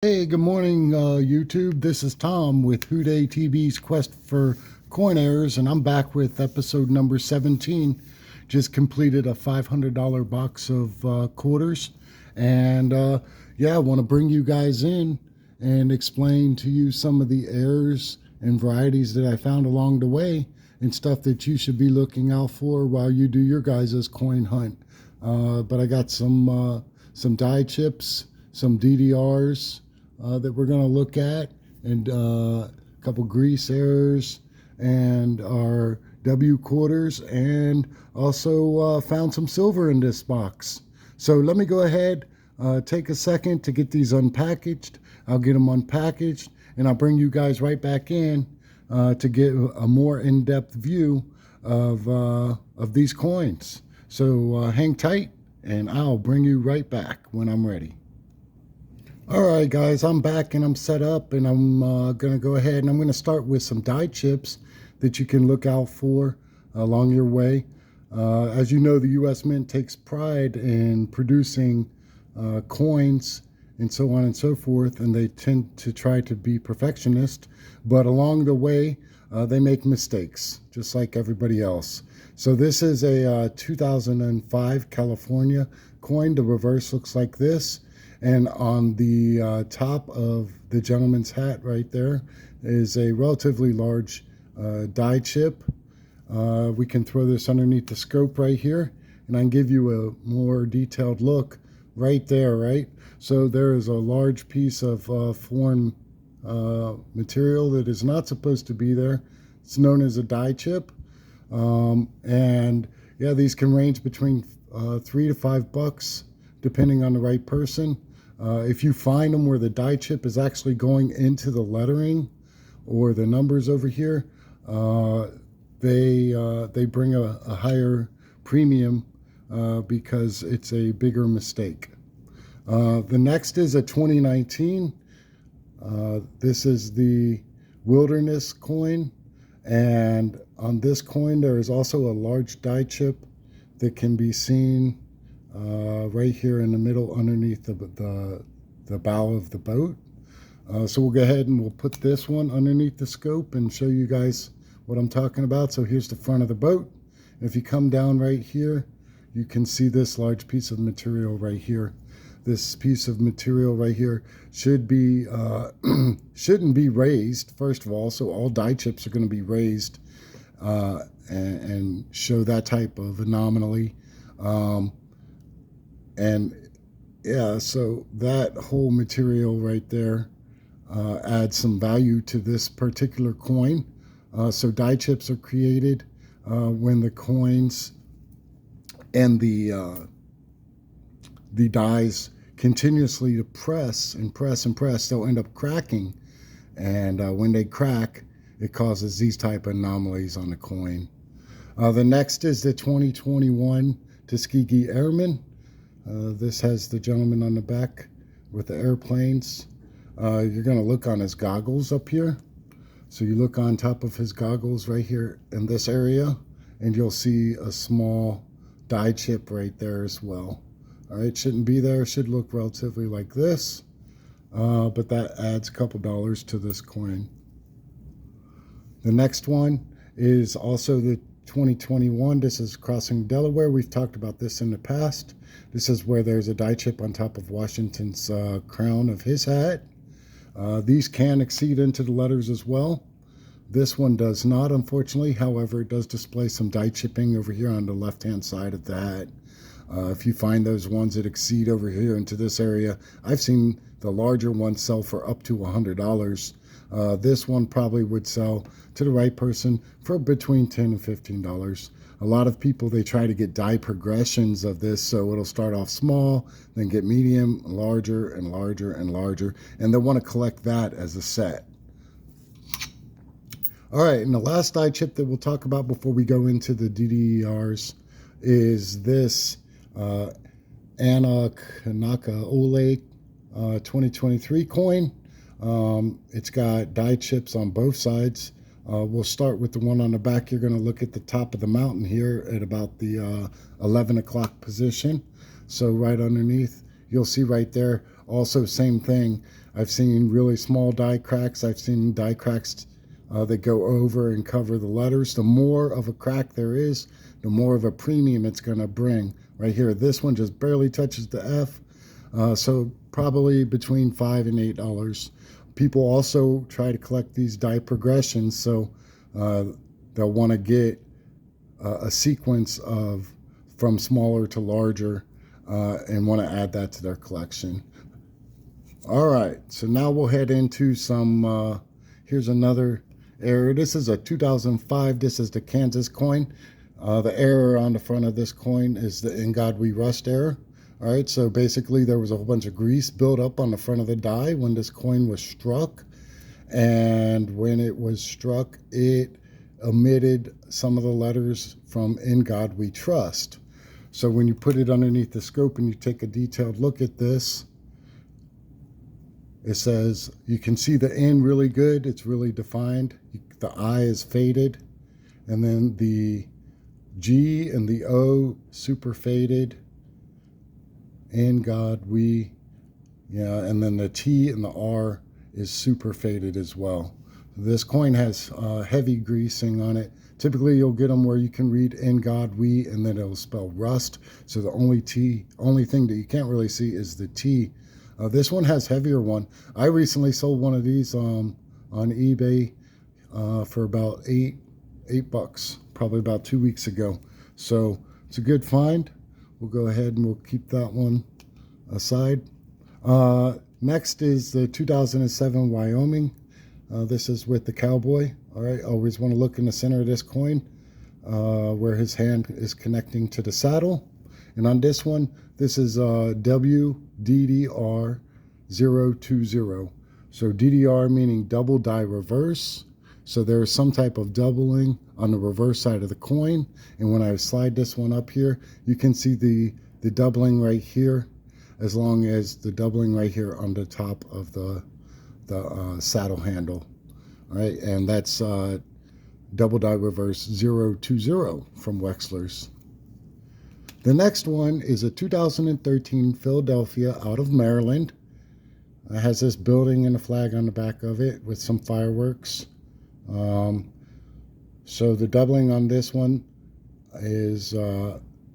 Hey, good morning, YouTube. This is Tom with Houday TV's Quest for Coin Errors, and I'm back with episode number 17. Just completed a $500 box of quarters, and yeah, I want to bring you guys in and explain to you some of the errors and varieties that I found along the way and stuff that you should be looking out for while you do your guys' coin hunt. But I got some die chips, some DDRs that we're going to look at, and a couple grease errors, and our W quarters, and also found some silver in this box. So let me go ahead, take a second to get these unpackaged. I'll get them unpackaged, and I'll bring you guys right back in to get a more in-depth view of these coins. So hang tight, and I'll bring you right back when I'm ready. All right, guys, I'm back and I'm set up, and I'm going to go ahead and I'm going to start with some die chips that you can look out for along your way. As you know, the U.S. Mint takes pride in producing coins and so on and so forth, and they tend to try to be perfectionist, but along the way, they make mistakes, just like everybody else. So this is a 2005 California coin. The reverse looks like this. And on the top of the gentleman's hat right there is a relatively large die chip. We can throw this underneath the scope right here, and I can give you a more detailed look right there, right? So there is a large piece of foreign material that is not supposed to be there. It's known as a die chip. And yeah, these can range between $3 to $5 depending on the right person. If you find them where the die chip is actually going into the lettering or the numbers over here, they bring a higher premium because it's a bigger mistake. The next is a 2019. This is the Wilderness coin, and on this coin there is also a large die chip that can be seen right here in the middle underneath the bow of the boat. So we'll go ahead and we'll put this one underneath the scope and show you guys what I'm talking about. So here's the front of the boat. If you come down right here, you can see this large piece of material right here. This piece of material right here should be shouldn't be raised, first of all. So all die chips are going to be raised and show that type of anomaly. And yeah, so that whole material right there adds some value to this particular coin. So die chips are created when the coins and the dies continuously to press and press and press. They'll end up cracking, and when they crack, it causes these type of anomalies on the coin. The next is the 2021 Tuskegee Airman. This has the gentleman on the back with the airplanes. You're going to look on his goggles up here. So you look on top of his goggles right here in this area, and you'll see a small die chip right there as well. All right, shouldn't be there. Should look relatively like this, but that adds a couple dollars to this coin. The next one is also the 2021. This is Crossing Delaware. We've talked about this in the past. This is where there's a die chip on top of Washington's crown of his hat. These can exceed into the letters as well. This one does not, unfortunately. However, it does display some die chipping over here on the left-hand side of the hat. If you find those ones that exceed over here into this area, I've seen the larger ones sell for up to $100. This one probably would sell to the right person for between $10 and $15. A lot of people, they try to get die progressions of this, so it'll start off small, then get medium, larger, and larger, and larger, and they'll want to collect that as a set. All right, and the last die chip that we'll talk about before we go into the DDRs is this Anna Kanaka Ole 2023 coin. It's got die chips on both sides. We'll start with the one on the back. You're going to look at the top of the mountain here at about the 11 o'clock position. So right underneath, you'll see right there Also, same thing. I've seen really small die cracks. I've seen die cracks that go over and cover the letters. The more of a crack there is, the more of a premium it's going to bring. Right here, this one just barely touches the F. So probably between $5 and $8. People also try to collect these die progressions, so they'll want to get a sequence of from smaller to larger and want to add that to their collection. All right, so now we'll head into some, here's another error. This is a 2005, this is the Kansas coin. The error on the front of this coin is the In God We Rust error. All right, so basically there was a whole bunch of grease built up on the front of the die when this coin was struck. And when it was struck, it omitted some of the letters from In God We Trust. So when you put it underneath the scope and you take a detailed look at this, it says, you can see the N really good. It's really defined. The I is faded. And then the G and the O super faded. In God We, yeah, and then the T and the R is super faded as well. This coin has heavy greasing on it. Typically you'll get them where you can read In God We and then it'll spell rust. So the only thing that you can't really see is the T. This one has heavier one. I recently sold one of these on eBay for about $8, probably about 2 weeks ago. So it's a good find. We'll go ahead and we'll keep that one aside. Next is the 2007 Wyoming. This is with the cowboy. All right, always want to look in the center of this coin where his hand is connecting to the saddle. And on this one, this is WDDR 020. So DDR meaning double die reverse. So there's some type of doubling on the reverse side of the coin. And when I slide this one up here, you can see the doubling right here, as long as the doubling right here on the top of the saddle handle. All right, and that's double die reverse 020 from Wexler's. The next one is a 2013 Philadelphia out of Maryland. It has this building and a flag on the back of it with some fireworks. So the doubling on this one is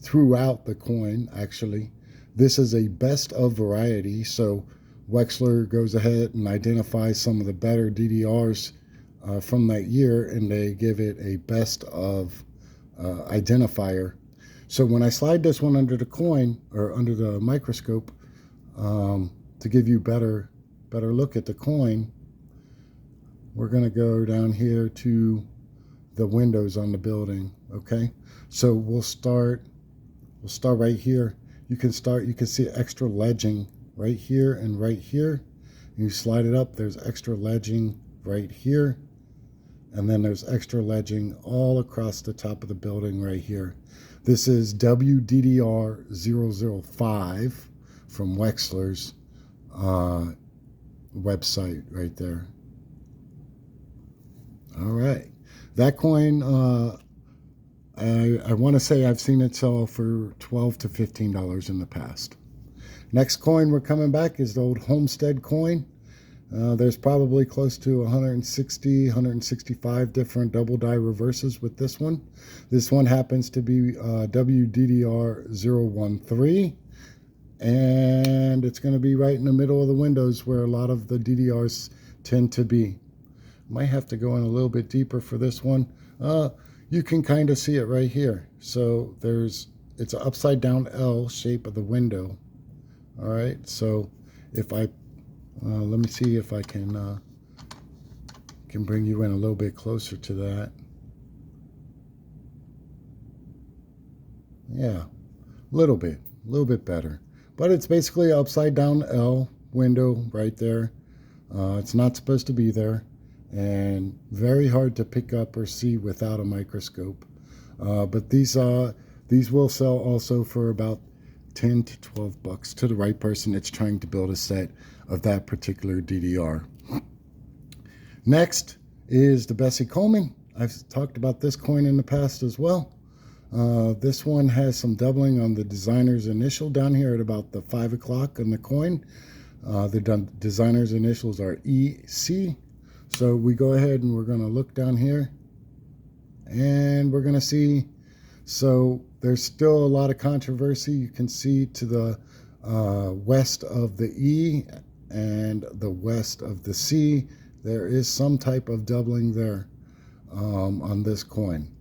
throughout the coin, actually. This is a best of variety, so Wexler goes ahead and identifies some of the better DDRs from that year, and they give it a best of identifier. So when I slide this one under the coin, or under the microscope, to give you better look at the coin, we're going to go down here to the windows on the building. Okay, so we'll start right here. You can see extra ledging right here and right here. And you slide it up, there's extra ledging right here, and then there's extra ledging all across the top of the building right here. This is WDDR 005 from Wexler's website right there. All right, that coin, I want to say I've seen it sell for $12 to $15 in the past. Next coin we're coming back is the old Homestead coin. There's probably close to 160, 165 different double die reverses with this one. This one happens to be WDDR 013, and it's going to be right in the middle of the windows where a lot of the DDRs tend to be. Might have to go in a little bit deeper for this one. You can kind of see it right here. So it's an upside down L shape of the window. All right, so if I let me see if I can bring you in a little bit closer to that. Yeah, a little bit better. But it's basically an upside down L window right there. It's not supposed to be there, and very hard to pick up or see without a microscope. But these will sell also for about $10 to $12 to the right person that's trying to build a set of that particular DDR. Next is the Bessie Coleman. I've talked about this coin in the past as well. This one has some doubling on the designer's initial down here at about the 5 o'clock on the coin. The designer's initials are EC. So we go ahead and we're going to look down here and we're going to see. So there's still a lot of controversy. You can see to the west of the E and the west of the C, there is some type of doubling there on this coin.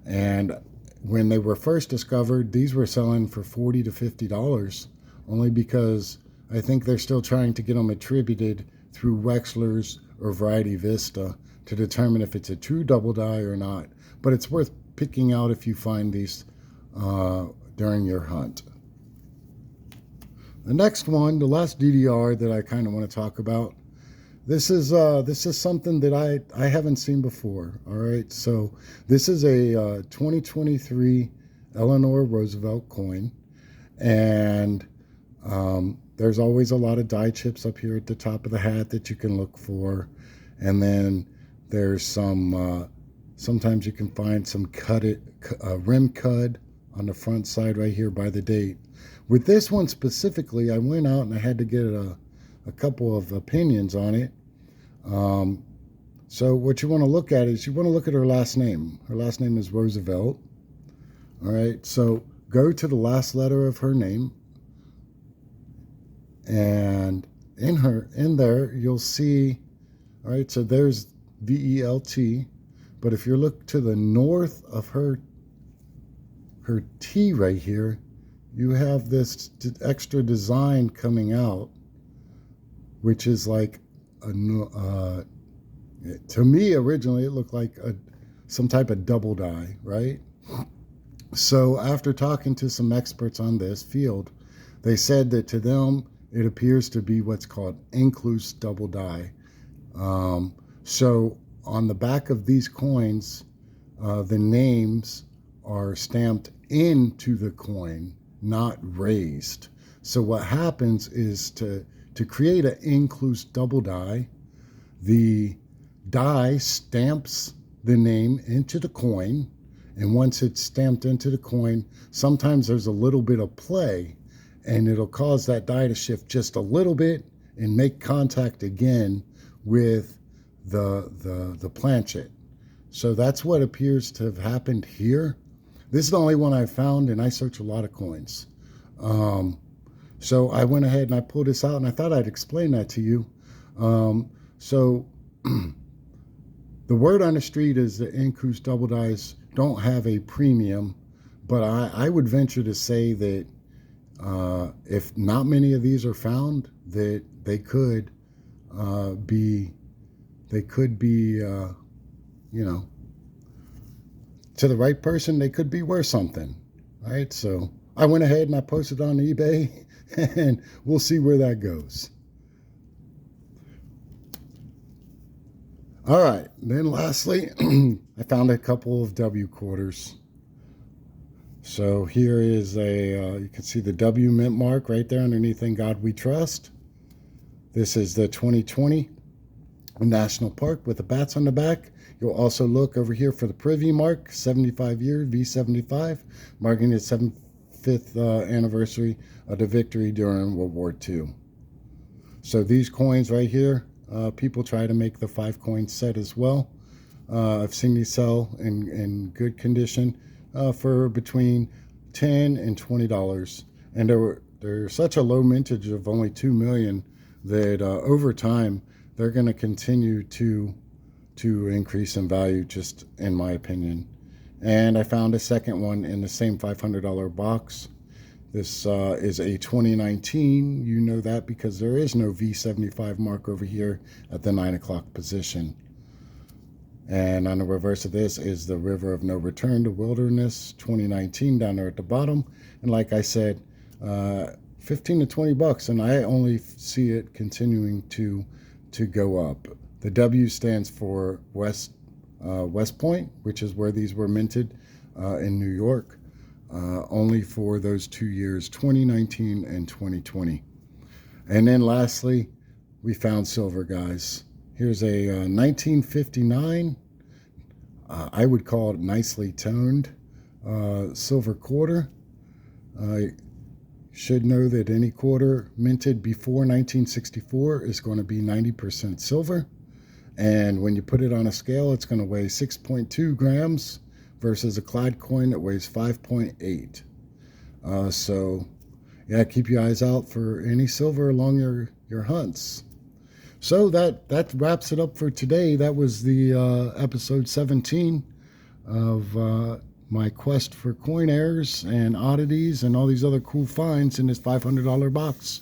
And when they were first discovered, these were selling for $40 to $50, only because I think they're still trying to get them attributed through Wechsler's or Variety Vista to determine if it's a true double die or not. But it's worth picking out if you find these during your hunt. The next one, the last DDR that I kind of want to talk about, this is something that I haven't seen before. All right, so this is a 2023 Eleanor Roosevelt coin, and there's always a lot of die chips up here at the top of the hat that you can look for, and then there's some sometimes you can find some rim cud on the front side right here by the date. With this one specifically, I went out and I had to get a couple of opinions on it. So what you want to look at is you want to look at her last name. Her last name is Roosevelt. All right, so go to the last letter of her name, and in there you'll see. All right, so there's VELT, but if you look to the north of her T right here, you have this extra design coming out, which is like to me originally it looked like some type of double die, right? So after talking to some experts on this field, they said that to them it appears to be what's called incluse double die. So on the back of these coins, the names are stamped into the coin, not raised. So what happens is to create an incluse double die, the die stamps the name into the coin, and once it's stamped into the coin, sometimes there's a little bit of play, and it'll cause that die to shift just a little bit and make contact again with the planchet. So that's what appears to have happened here. This is the only one I found, and I searched a lot of coins. So I went ahead and I pulled this out, and I thought I'd explain that to you. So the word on the street is that incluse double dies don't have a premium, but I would venture to say that if not many of these are found, that they could be, you know, to the right person, they could be worth something, right? So I went ahead and I posted on eBay, and we'll see where that goes. All right, then lastly, I found a couple of W quarters. So here is you can see the W mint mark right there underneath In God We Trust. This is the 2020 National Park with the bats on the back. You'll also look over here for the Privy mark, 75 year V75, marking the 75th anniversary of the victory during World War II. So these coins right here, people try to make the 5-coin set as well. I've seen these sell in good condition for between $10 and $20. And they're such a low mintage of only 2 million that over time they're going to continue to increase in value, just in my opinion. And I found a second one in the same $500 box. This is a 2019. You know that because there is no V75 mark over here at the 9 o'clock position. And on the reverse of this is the River of No Return to Wilderness 2019 down there at the bottom. And like I said, 15 to 20 bucks, and I only see it continuing to go up. The W stands for West Point, which is where these were minted in New York, only for those 2 years, 2019 and 2020. And then lastly, we found silver, guys. Here's a 1959, I would call it nicely toned, silver quarter. Should know that any quarter minted before 1964 is going to be 90% silver. And when you put it on a scale, it's going to weigh 6.2 grams versus a Clyde coin that weighs 5.8. So, yeah, keep your eyes out for any silver along your hunts. So that wraps it up for today. That was the episode 17 of my quest for coin errors and oddities and all these other cool finds in this $500 box.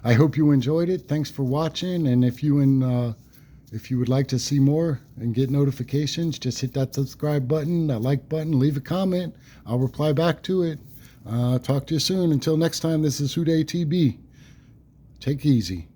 I hope you enjoyed it. Thanks for watching. And if you would like to see more and get notifications, just hit that subscribe button, that like button, leave a comment. I'll reply back to it. Talk to you soon. Until next time, this is Who Dey TB. Take it easy.